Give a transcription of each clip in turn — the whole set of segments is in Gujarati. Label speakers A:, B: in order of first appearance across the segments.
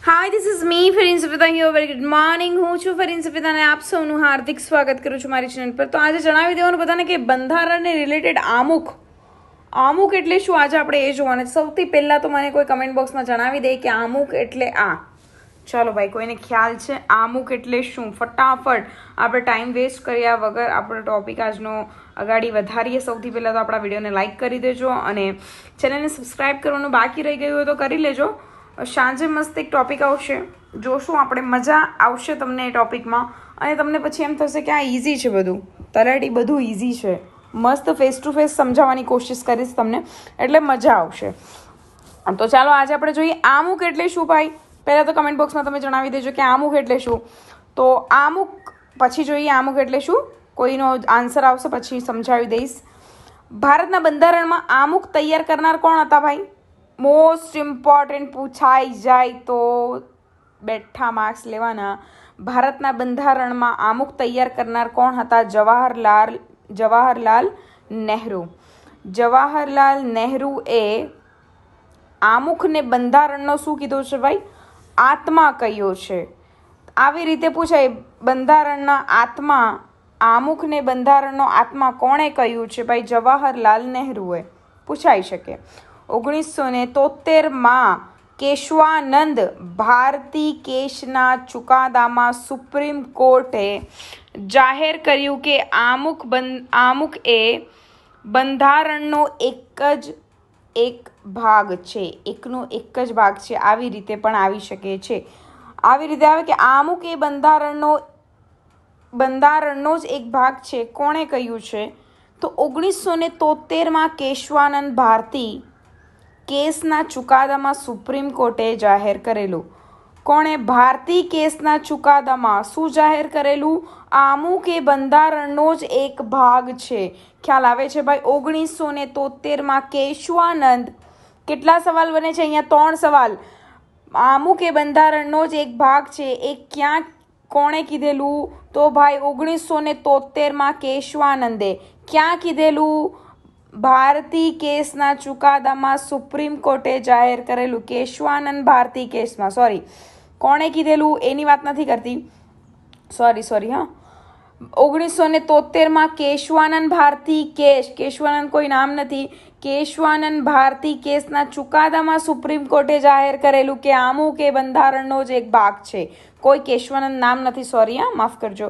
A: Hi this is me Fareen Safeda here very good morning હું છું ફરીન સફેદા અને આપ સૌનું હાર્દિક સ્વાગત કરું છું મારી ચેનલ પર. તો આજે જણાવી દેવાનું બધાને કે બંધારણને રિલેટેડ આમુખ એટલે શું આજે આપણે એ જોવાના. સૌથી પહેલાં તો મને કોઈ કમેન્ટ બોક્સમાં જણાવી દે કે આમુખ એટલે આ. ચાલો ભાઈ, કોઈને ખ્યાલ છે આમુખ એટલે શું? ફટાફટ આપણે ટાઈમ વેસ્ટ કર્યા વગર આપણો ટોપિક આજનો અગાડી વધારીએ. સૌથી પહેલાં તો આપણા વિડીયોને લાઇક કરી દેજો અને ચેનલને સબસ્ક્રાઈબ કરવાનું બાકી રહી ગયું હોય તો કરી લેજો. સાંજે મસ્ત એક ટોપિક આવશે, જોશું આપણે, મજા આવશે તમને એ ટોપિકમાં અને તમને પછી એમ થશે કે આ ઇઝી છે, બધું તલેટી બધું ઇઝી છે. મસ્ત ફેસ ટુ ફેસ સમજાવવાની કોશિશ કરીશ તમને, એટલે મજા આવશે. તો ચાલો આજે આપણે જોઈએ આમુખ એટલે શું. ભાઈ પહેલાં તો કમેન્ટ બોક્સમાં તમે જણાવી દેજો કે આમુખ એટલે શું. તો આમુખ પછી જોઈએ આમુખ એટલે શું. કોઈનો આન્સર આવશે પછી સમજાવી દઈશ. ભારતના બંધારણમાં આમુખ તૈયાર કરનાર કોણ હતા ભાઈ? મોસ્ટ ઇમ્પોર્ટન્ટ પૂછાઈ જાય તો બેઠા માર્ક્સ લેવાના. ભારતના બંધારણમાં આમુખ તૈયાર કરનાર કોણ હતા? જવાહરલાલ નહેરુ. જવાહરલાલ નહેરુએ આમુખને બંધારણનો શું કીધું છે ભાઈ? આત્મા કહ્યો છે. આવી રીતે પૂછાય બંધારણના આત્મા, આમુખને બંધારણનો આત્મા કોણે કહ્યું છે ભાઈ? જવાહરલાલ નહેરુએ. પૂછાઈ શકે. 1973માં કેશવાનંદ ભારતી કેસના ચુકાદામાં સુપ્રીમ કોર્ટે જાહેર કર્યું કે આમુખ એ બંધારણનો એક ભાગ છે. એકનો એક જ ભાગ છે. આવી રીતે પણ આવી શકે છે. આવી રીતે આવે કે આમુખ એ બંધારણનો જ એક ભાગ છે. કોણે કહ્યું છે? તો 1973માં કેશવાનંદ ભારતી કેસના ચુકાદામાં સુપ્રીમ કોર્ટે જાહેર કરેલું. કોણે? ભારતી કેસના ચુકાદામાં શું જાહેર કરેલું? આમુખ એ બંધારણનો જ એક ભાગ છે. ખ્યાલ આવે છે ભાઈ? 1973માં કેશવાનંદ. કેટલા સવાલ બને છે અહીંયા? 3 સવાલ. આમુખ એ બંધારણનો જ એક ભાગ છે એ ક્યાં કોણે કીધેલું? તો ભાઈ 1973માં કેશવાનંદે. ક્યાં કીધેલું? ભારતી કેસના ચુકાદામાં સુપ્રીમ કોર્ટે જાહેર કરેલું. કેશવાનંદ ભારતી કેસમાં. સોરી, કોણે કીધેલું એની વાત નથી કરતી. સોરી હા. 1973માં કેશવાનંદ ભારતી કેસ. કેશવાનંદ કોઈ નામ નથી. કેશવાનંદ ભારતી કેસના ચુકાદામાં સુપ્રીમ કોર્ટે જાહેર કરેલું કે આમુખ એ બંધારણનો જ એક ભાગ છે. કોઈ કેશવાનંદ નામ નથી. સોરી હા, માફ કરજો.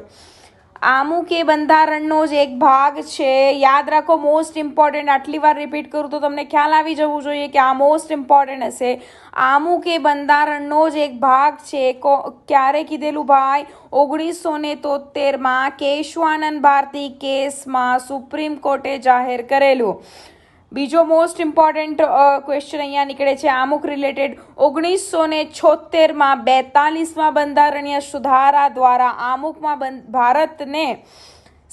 A: આમુખ એ બંધારણનો જ એક ભાગ છે. યાદ રાખો, મોસ્ટ ઇમ્પોર્ટન્ટ. આટલી વાર રિપીટ કરું તો તમને ખ્યાલ આવી જવું જોઈએ કે આ મોસ્ટ ઇમ્પોર્ટન્ટ હશે. આમુખ એ બંધારણનો જ એક ભાગ છે. ક્યારે કીધેલું ભાઈ? 1973માં કેશવાનંદ ભારતી કેસમાં સુપ્રીમ કોર્ટે જાહેર કરેલું. બીજો મોસ્ટ ઇમ્પોર્ટન્ટ ક્વેશ્ચન અહીંયા નીકળે છે આમુખ રિલેટેડ. 1976માં 42માં બંધારણીય સુધારા દ્વારા આમુખમાં ભારતને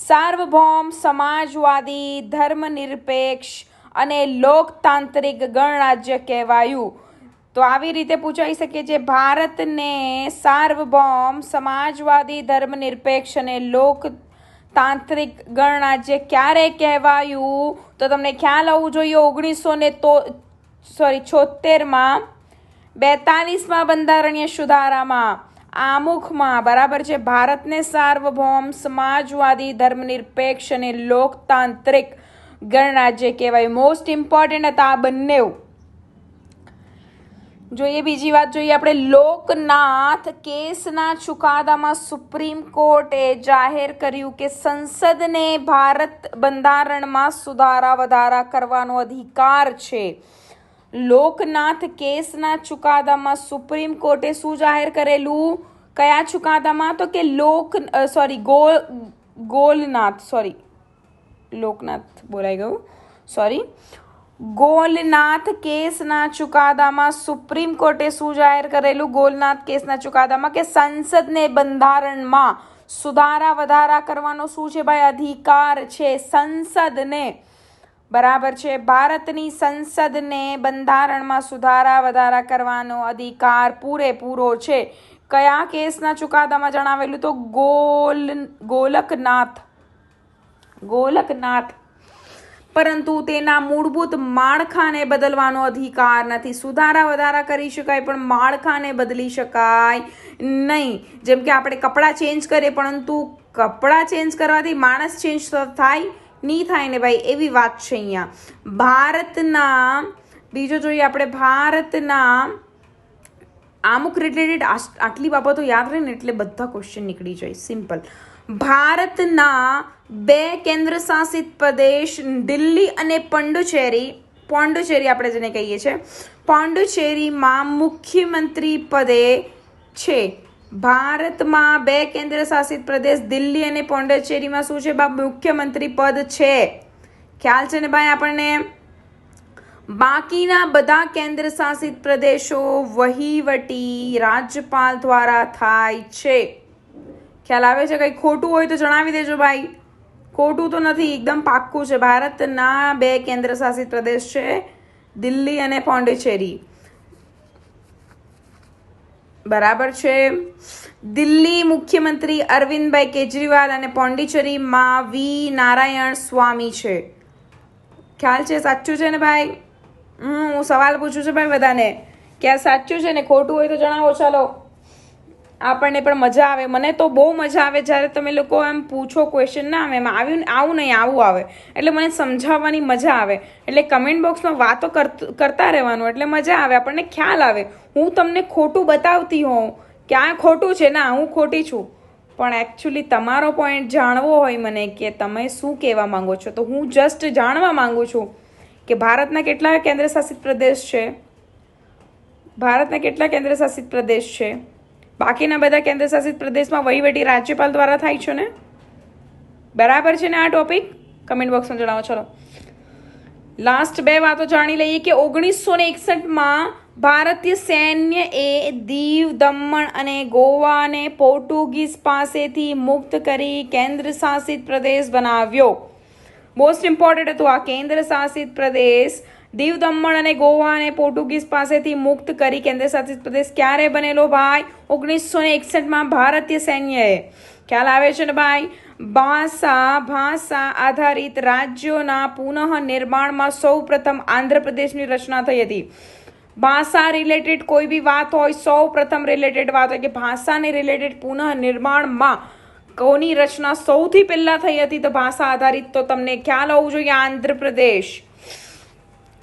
A: સાર્વભૌમ, સમાજવાદી, ધર્મનિરપેક્ષ અને લોકતાંત્રિક ગણરાજ્ય કહેવાયું. તો આવી રીતે પૂછાઈ શકે છે ભારતને સાર્વભૌમ, સમાજવાદી, ધર્મનિરપેક્ષ અને લોકતાંત્રિક ગણરાજ્ય ક્યારે કહેવાયું? તો તમને ખ્યાલ આવવું જોઈએ. 1976માં 42માં બંધારણીય સુધારામાં આમુખમાં, બરાબર છે, ભારતને સાર્વભૌમ, સમાજવાદી, ધર્મનિરપેક્ષ અને લોકતાંત્રિક ગણરાજ્ય કહેવાય. મોસ્ટ ઇમ્પોર્ટન્ટ હતા આ બંને. જોઈએ બીજી વાત જોઈએ આપણે. લોકનાથ કેસના ચુકાદામાં સુપ્રીમ કોર્ટે જાહેર કર્યું કે સંસદને ભારત બંધારણમાં સુધારા વધારા કરવાનો અધિકાર છે. લોકનાથ કેસના ચુકાદામાં સુપ્રીમ કોર્ટે શું જાહેર કરેલું? કયા ચુકાદામાં? તો કે લોકનાથ બોલાઈ ગયું. ગોલનાથ કેસના ચુકાદામાં સુપ્રીમ કોર્ટે શું જાહેર કરેલું? ગોલનાથ કેસના ચુકાદામાં કે સંસદને બંધારણમાં સુધારા વધારા કરવાનો શું છે ભાઈ? અધિકાર છે સંસદને. બરાબર છે. ભારતની સંસદને બંધારણમાં સુધારા વધારા કરવાનો અધિકાર પૂરેપૂરો છે. કયા કેસના ચુકાદામાં જણાવેલું? તો ગોલકનાથ. પરંતુ તેના મૂળભૂત માળખાને બદલવાનો અધિકાર નથી. સુધારા વધારા કરી શકાય પણ માળખાને બદલી શકાય નહીં. જેમ કે આપણે કપડાં ચેન્જ કરીએ પરંતુ કપડાં ચેન્જ કરવાથી માણસ ચેન્જ થાય નહીં થાય ને ભાઈ, એવી વાત છે અહીંયા. ભારતના બીજો જોઈએ આપણે, ભારતના અમુક રિલેટેડ આટલી બાબતો યાદ રહે ને એટલે બધા ક્વેશ્ચન નીકળી જાય. સિમ્પલ. ભારતના 2 કેન્દ્ર શાસિત પ્રદેશ દિલ્હી અને પોંડિચેરી આપણે જેને કહીએ છીએ, પોંડિચેરીમાં મુખ્યમંત્રી પદે છે. ભારતમાં 2 કેન્દ્ર શાસિત પ્રદેશ દિલ્હી અને પોંડિચેરીમાં શું છે? મુખ્યમંત્રી પદ છે. ખ્યાલ છે ને ભાઈ આપણને? બાકીના બધા કેન્દ્ર શાસિત પ્રદેશો વહીવટી રાજ્યપાલ દ્વારા થાય છે. ખ્યાલ આવે છે? કંઈ ખોટું હોય તો જણાવી દેજો ભાઈ. ખોટું તો નથી, એકદમ પાક્કું છે. ભારતના 2 કેન્દ્ર શાસિત પ્રદેશ છે, દિલ્હી અને પોંડિચેરી. બરાબર છે. દિલ્હી મુખ્યમંત્રી અરવિંદભાઈ કેજરીવાલ અને પોંડિચેરીમાં વી નારાયણ સ્વામી છે. ખ્યાલ છે? સાચું છે ને ભાઈ? હું સવાલ પૂછું છું ભાઈ બધાને કે આ સાચું છે ને? ખોટું હોય તો જણાવો. ચાલો, આપણને પણ મજા આવે. મને તો બહુ મજા આવે જ્યારે તમે લોકો એમ પૂછો ક્વેશ્ચન. ના આવે એમાં આવું નહીં, આવું આવે એટલે મને સમજાવવાની મજા આવે. એટલે કમેન્ટ બોક્સમાં વાતો કરતા રહેવાનું એટલે મજા આવે, આપણને ખ્યાલ આવે. હું તમને ખોટું બતાવતી હોઉં કે આ ખોટું છે, ના હું ખોટી છું, પણ એકચ્યુઅલી તમારો પોઈન્ટ જાણવો હોય મને કે તમે શું કહેવા માંગો છો, તો હું જસ્ટ જાણવા માંગુ છું કે ભારતના કેટલા કેન્દ્ર શાસિત પ્રદેશ છે, ભારતના કેટલા કેન્દ્ર શાસિત પ્રદેશ છે. બાકીના બધા કેન્દ્ર શાસિત પ્રદેશમાં વહીવટી રાજ્યપાલ દ્વારા થાય છે ને? બરાબર છે ને આ ટોપિક? કમેન્ટ બોક્સમાં જણાવો. ચલો, લાસ્ટ 2 વાતો જાણી લઈએ કે 1961માં ભારતીય સૈન્યએ દીવ, દમણ અને ગોવાને પોર્ટુગીઝ પાસેથી મુક્ત કરી કેન્દ્ર શાસિત પ્રદેશ બનાવ્યો. મોસ્ટ ઇમ્પોર્ટન્ટ હતું આ. કેન્દ્ર શાસિત પ્રદેશ દીવ, દમણ અને ગોવાને પોર્ટુગીઝ પાસેથી મુક્ત કરી કેન્દ્ર શાસિત પ્રદેશ ક્યારે બનેલો ભાઈ? 1961માં ભારતીય સૈન્યએ. ખ્યાલ આવે છે ને ભાઈ? ભાષા આધારિત રાજ્યોના પુનઃ નિર્માણમાં સૌપ્રથમ આંધ્રપ્રદેશની રચના થઈ હતી. ભાષા રિલેટેડ કોઈ બી વાત હોય, સૌપ્રથમ રિલેટેડ વાત હોય કે ભાષાને રિલેટેડ પુનઃ નિર્માણમાં કોની રચના સૌથી પહેલા થઈ હતી તો ભાષા આધારિત, તો તમને ખ્યાલ હોવું જોઈએ આંધ્રપ્રદેશ.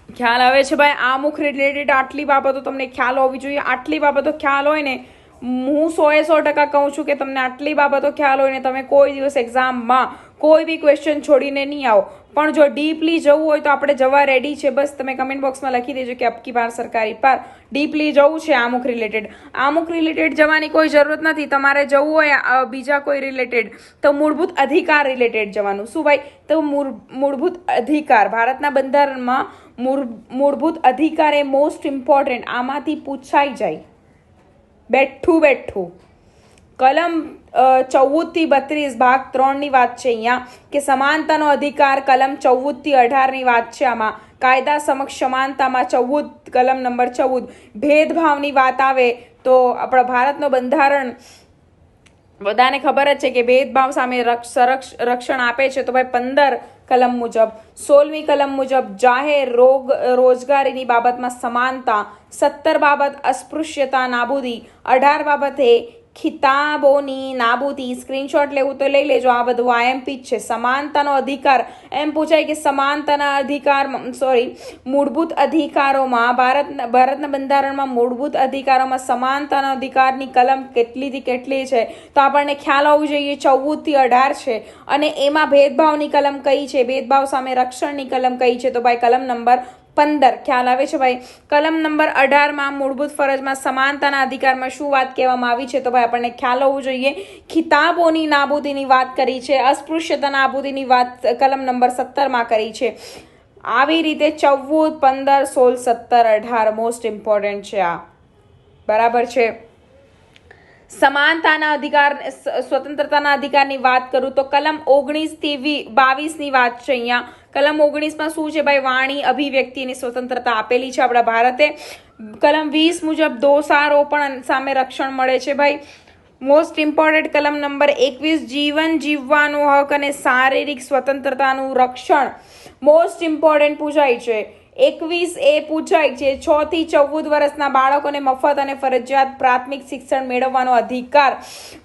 A: ખ્યાલ આવે છે ભાઈ? અમુક રિલેટેડ આટલી બાબતો તમને ખ્યાલ હોવી જોઈએ. આટલી બાબતો ખ્યાલ હોય ને, હું 100% કહું છું કે તમને આટલી બાબતો ખ્યાલ હોય ને, તમે કોઈ દિવસ એક્ઝામમાં કોઈ બી ક્વેશ્ચન છોડીને નહીં આવો. પણ જો ડીપલી જવું હોય તો આપણે જવા રેડી છે. બસ તમે કમેન્ટ બોક્સમાં લખી દેજો કે અબકી બાર સરકારી પર ડીપલી જવું છે. અમુક રિલેટેડ જવાની કોઈ જરૂરત નથી. તમારે જવું હોય બીજા કોઈ રિલેટેડ તો મૂળભૂત અધિકાર રિલેટેડ જવાનું. શું ભાઈ? તો મૂળભૂત અધિકાર, ભારતના બંધારણમાં મૂળભૂત અધિકાર એ મોસ્ટ ઇમ્પોર્ટન્ટ. આમાંથી પૂછાઈ જાય બેઠું. કલમ 14 થી 32 ભાગ 3ની વાત છે અહીંયા કે સમાનતાનો અધિકાર. કલમ 14 થી 18ની વાત છે આમાં. કાયદા સમક્ષ સમાનતામાં 14 કલમ નંબર 14. ભેદભાવની વાત આવે તો આપણા ભારતનો બંધારણ બધાને ખબર જ છે કે ભેદભાવ સામે રક્ષણ આપે છે. તો ભાઈ 15 કલમ મુજબ, 16મી કલમ મુજબ જાહેર રોજગારીની બાબતમાં સમાનતા, 17 બાબત અસ્પૃશ્યતા નાબૂદી, 18 બાબતે ખિતાબોની નાબૂદી. સ્ક્રીનશોટ લેવું તો લઈ લેજો. આ બધું આઈએમપી જ છે. સમાનતાનો અધિકાર એમ પૂછાય કે સમાનતાના અધિકાર મૂળભૂત અધિકારોમાં ભારતના બંધારણમાં મૂળભૂત અધિકારોમાં સમાનતાના અધિકારની કલમ કેટલીથી કેટલી છે તો આપણને ખ્યાલ હોવું જોઈએ 14 થી 18 છે. અને એમાં ભેદભાવની કલમ કઈ છે, ભેદભાવ સામે રક્ષણની કલમ કઈ છે તો ભાઈ કલમ નંબર 15. ખ્યાલ આવે છે ભાઈ? કલમ નંબર 18માં મૂળભૂત ફરજમાં સમાનતાના અધિકારમાં શું વાત કહેવામાં આવી છે તો ભાઈ આપણને ખ્યાલ હોવું જોઈએ. ખિતાબોની નાબૂદીની વાત કરી છે, અસ્પૃશ્યતા નાબૂદીની વાત કલમ નંબર 17માં કરી છે. આવી રીતે 14, 15, 16, 17, 18 મોસ્ટ ઇમ્પોર્ટન્ટ છે આ. બરાબર છે? સમાનતાના અધિકાર, સ્વતંત્રતાના અધિકારની વાત કરું તો કલમ 19 થી 22ની વાત છે અહીંયા. કલમ 19માં શું છે ભાઈ? વાણી, અભિવ્યક્તિની સ્વતંત્રતા આપેલી છે આપણા ભારતે. કલમ 20 મુજબ દોષારોપણ સામે રક્ષણ મળે છે ભાઈ. મોસ્ટ ઇમ્પોર્ટન્ટ કલમ નંબર 21 જીવન જીવવાનો હક અને શારીરિક સ્વતંત્રતાનું રક્ષણ. મોસ્ટ ઇમ્પોર્ટન્ટ પૂછાય છે. 21 એ પૂછાય છે 6 થી 14 વર્ષના બાળકોને મફત અને ફરજિયાત પ્રાથમિક શિક્ષણ મેળવવાનો અધિકાર.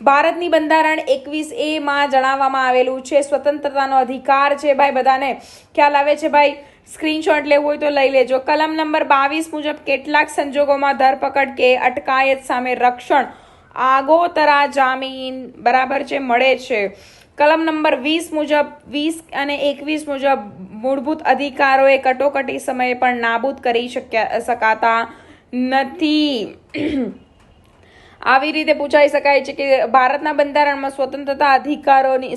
A: ભારતની બંધારણ 21A માં જણાવવામાં આવેલું છે. સ્વતંત્રતાનો અધિકાર છે ભાઈ, બધાને ખ્યાલ આવે છે ભાઈ? સ્ક્રીનશોટ લેવું હોય તો લઈ લેજો. કલમ નંબર 22 મુજબ કેટલાક સંજોગોમાં ધરપકડ કે અટકાયત સામે રક્ષણ આગોતરા જામીન બરાબર છે મળે છે. કલમ નંબર 20 મુજબ 20 અને 21 મુજબ મૂળભૂત અધિકારોએ કટોકટી સમયે પણ નાબૂદ કરી શકાતા નથી. આવી રીતે પૂછાઈ શકાય છે કે ભારતના બંધારણમાં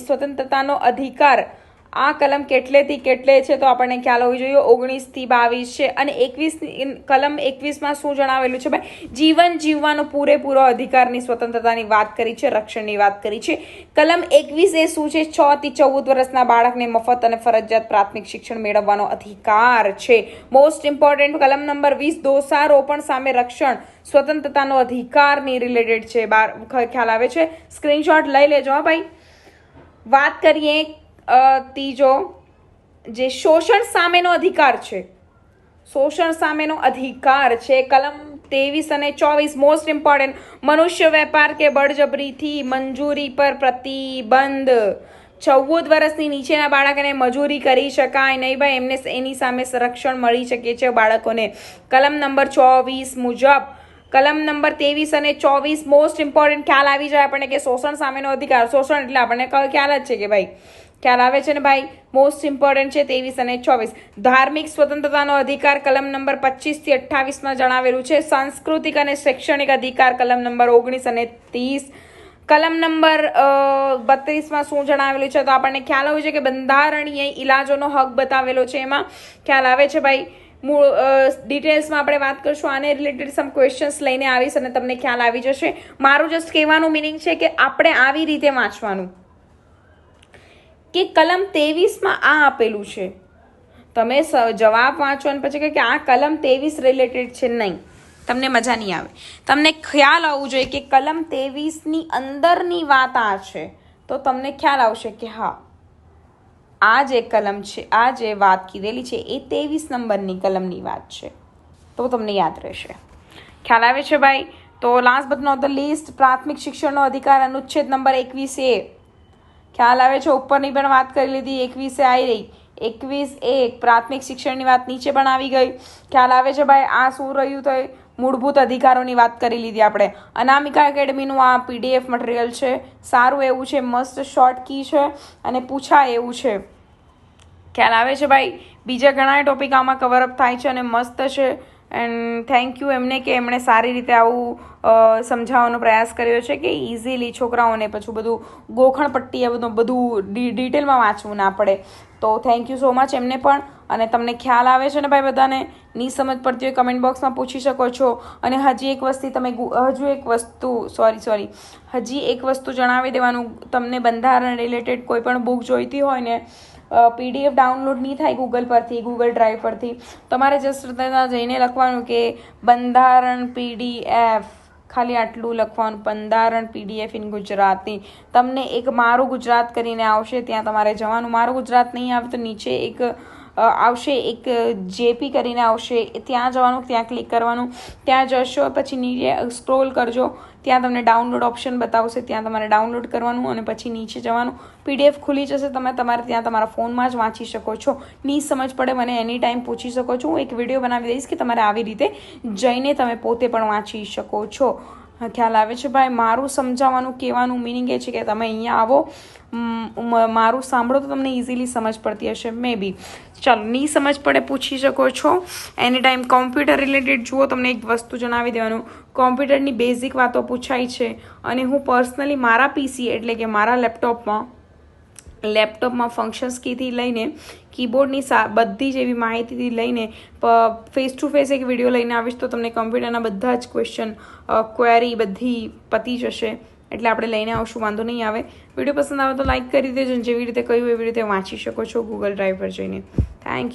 A: સ્વતંત્રતાનો અધિકાર આ કલમ કેટલેથી કેટલે છે, તો આપણને ખ્યાલ હોવી જોઈએ 19 થી 22 છે. અને 21 કલમ 21માં શું જણાવેલું છે ભાઈ? જીવન જીવવાનો પૂરેપૂરો અધિકારની સ્વતંત્રતાની વાત કરી છે, રક્ષણની વાત કરી છે. કલમ 21 એ શું છે? 6 થી 14 વર્ષના બાળકને મફત અને ફરજિયાત પ્રાથમિક શિક્ષણ મેળવવાનો અધિકાર છે. મોસ્ટ ઇમ્પોર્ટન્ટ કલમ નંબર 20 દોષારોપણ સામે રક્ષણ સ્વતંત્રતાનો અધિકારની રિલેટેડ છે. ખ્યાલ આવે છે? સ્ક્રીનશોટ લઈ લેજો હા ભાઈ. વાત કરીએ ત્રીજો, જે શોષણ સામેનો અધિકાર છે. શોષણ સામેનો અધિકાર છે કલમ 23 અને 24. મોસ્ટ ઇમ્પોર્ટન્ટ મનુષ્ય વેપાર કે બળજબરીથી મંજૂરી પર પ્રતિબંધ. 14 વર્ષની નીચેના બાળકને મજૂરી કરી શકાય નહીં ભાઈ, એમને એની સામે સંરક્ષણ મળી શકે છે બાળકોને. કલમ નંબર 24 મુજબ કલમ નંબર 23 અને 24 મોસ્ટ ઇમ્પોર્ટન્ટ ખ્યાલ આવી જાય આપણને કે શોષણ સામેનો અધિકાર. શોષણ એટલે આપણને ખ્યાલ જ છે કે ભાઈ, ખ્યાલ આવે છે ને ભાઈ? મોસ્ટ ઇમ્પોર્ટન્ટ છે 23 અને 24. ધાર્મિક સ્વતંત્રતાનો અધિકાર કલમ નંબર 25 થી 28માં જણાવેલું છે. સાંસ્કૃતિક અને શૈક્ષણિક અધિકાર કલમ નંબર 19 અને 30. કલમ નંબર 32માં શું જણાવેલું છે, તો આપણને ખ્યાલ હોય છે કે બંધારણીય ઇલાજોનો હક બતાવેલો છે. એમાં ખ્યાલ આવે છે ભાઈ? ડિટેલ્સમાં આપણે વાત કરશું. આને રિલેટેડ સમ ક્વેશ્ચન્સ લઈને આવીશ અને તમને ખ્યાલ આવી જશે. મારું જસ્ટ કહેવાનું મિનિંગ છે કે આપણે આવી રીતે વાંચવાનું કે કલમ 23માં આ આપેલું છે, તમે જવાબ વાંચો અને પછી કે આ કલમ 23 રિલેટેડ છે. નહીં, તમને મજા નહીં આવે. તમને ખ્યાલ આવવું જોઈએ કે કલમ 23ની અંદરની વાત આ છે, તો તમને ખ્યાલ આવશે કે હા આ જે કલમ છે, આ જે વાત કીધેલી છે એ 23 નંબરની કલમની વાત છે, તો તમને યાદ રહેશે. ખ્યાલ આવે છે ભાઈ? તો last but not the least, પ્રાથમિક શિક્ષણનો અધિકાર અનુચ્છેદ નંબર 21A. ખ્યાલ આવે છે? ઉપરની પણ વાત કરી લીધી, 21A આવી રહી. 21A પ્રાથમિક શિક્ષણની વાત નીચે પણ આવી ગઈ. ખ્યાલ આવે છે ભાઈ? આ શું રહ્યું? તો મૂળભૂત અધિકારોની વાત કરી લીધી આપણે. અનામિકા એકેડમીનું આ PDF મટીરિયલ છે, સારું એવું છે, મસ્ત શોર્ટ કી છે અને પૂછાય એવું છે. ખ્યાલ આવે છે ભાઈ? બીજા ઘણા ટોપિક આમાં કવરઅપ થાય છે અને મસ્ત છે. એન્ડ થેન્ક યુ એમને કે એમણે સારી રીતે આવું સમજાવવાનો પ્રયાસ કર્યો છે કે ઇઝીલી છોકરાઓને પછી બધું ગોખણપટ્ટી બધું ડિટેલમાં વાંચવું ના પડે. તો થેન્ક યુ સો મચ એમને પણ. અને તમને ખ્યાલ આવે છે ને ભાઈ? બધાને નહીં સમજ પડતી હોય કમેન્ટ બોક્સમાં પૂછી શકો છો. અને હજી એક વસ્તુ જણાવી દેવાનું, તમને બંધારણ રિલેટેડ કોઈ પણ બુક જોઈતી હોય ને, PDF ડાઉનલોડ નહીં થાય ગૂગલ પરથી, ગૂગલ ડ્રાઈવ પરથી, તમારે જસ્ટ જઈને લખવાનું કે બંધારણ PDF, ખાલી આટલું લખવાનું, બંધારણ PDF ઇન ગુજરાતી. તમને એક મારું ગુજરાત કરીને આવશે, ત્યાં તમારે જવાનું. મારું ગુજરાત નહીં આવે તો નીચે એક આવશે, એક JP કરીને આવશે, ત્યાં જવાનું, ત્યાં ક્લિક કરવાનું. ત્યાં જશો પછી નીચે સ્ક્રોલ કરજો, ત્યાં તમને ડાઉનલોડ ઓપ્શન બતાવશે, ત્યાં તમારે ડાઉનલોડ કરવાનું અને પછી નીચે જવાનું. PDF ખુલી જશે, તમે તમારે ત્યાં તમારા ફોનમાં જ વાંચી શકો છો. નહીં સમજ પડે મને એની ટાઈમ પૂછી શકો છો. હું એક વિડીયો બનાવી દઈશ કે તમારે આવી રીતે જઈને તમે પોતે પણ વાંચી શકો છો. ખ્યાલ આવે છે ભાઈ? મારું સમજાવવાનું કહેવાનું મિનિંગ એ છે કે તમે અહીંયા આવો, મારું સાંભળો તો તમને ઇઝીલી સમજ પડતી હશે મે બી. ચાલો, નહીં સમજ પડે પૂછી શકો છો એની ટાઈમ. કોમ્પ્યુટર રિલેટેડ જુઓ, તમને એક વસ્તુ જણાવી દેવાનું, કોમ્પ્યુટરની બેઝિક વાતો પૂછાય છે. અને હું પર્સનલી મારા PC એટલે કે મારા લેપટોપમાં ફંક્શન્સ કીથી લઈને કીબોર્ડની બધી જ એવી માહિતીથી લઈને ફેસ ટુ ફેસ એક વિડીયો લઈને આવીશ, તો તમને કમ્પ્યુટરના બધા જ ક્વેશ્ચન ક્વેરી બધી પતી જશે. એટલે આપણે લઈને આવશું, વાંધો નહીં આવે. વિડીયો પસંદ આવે તો લાઇક કરી દેજો. જેવી રીતે કહ્યું એવી રીતે વાંચી શકો છો ગૂગલ ડ્રાઈવ પર જઈને. Thank you.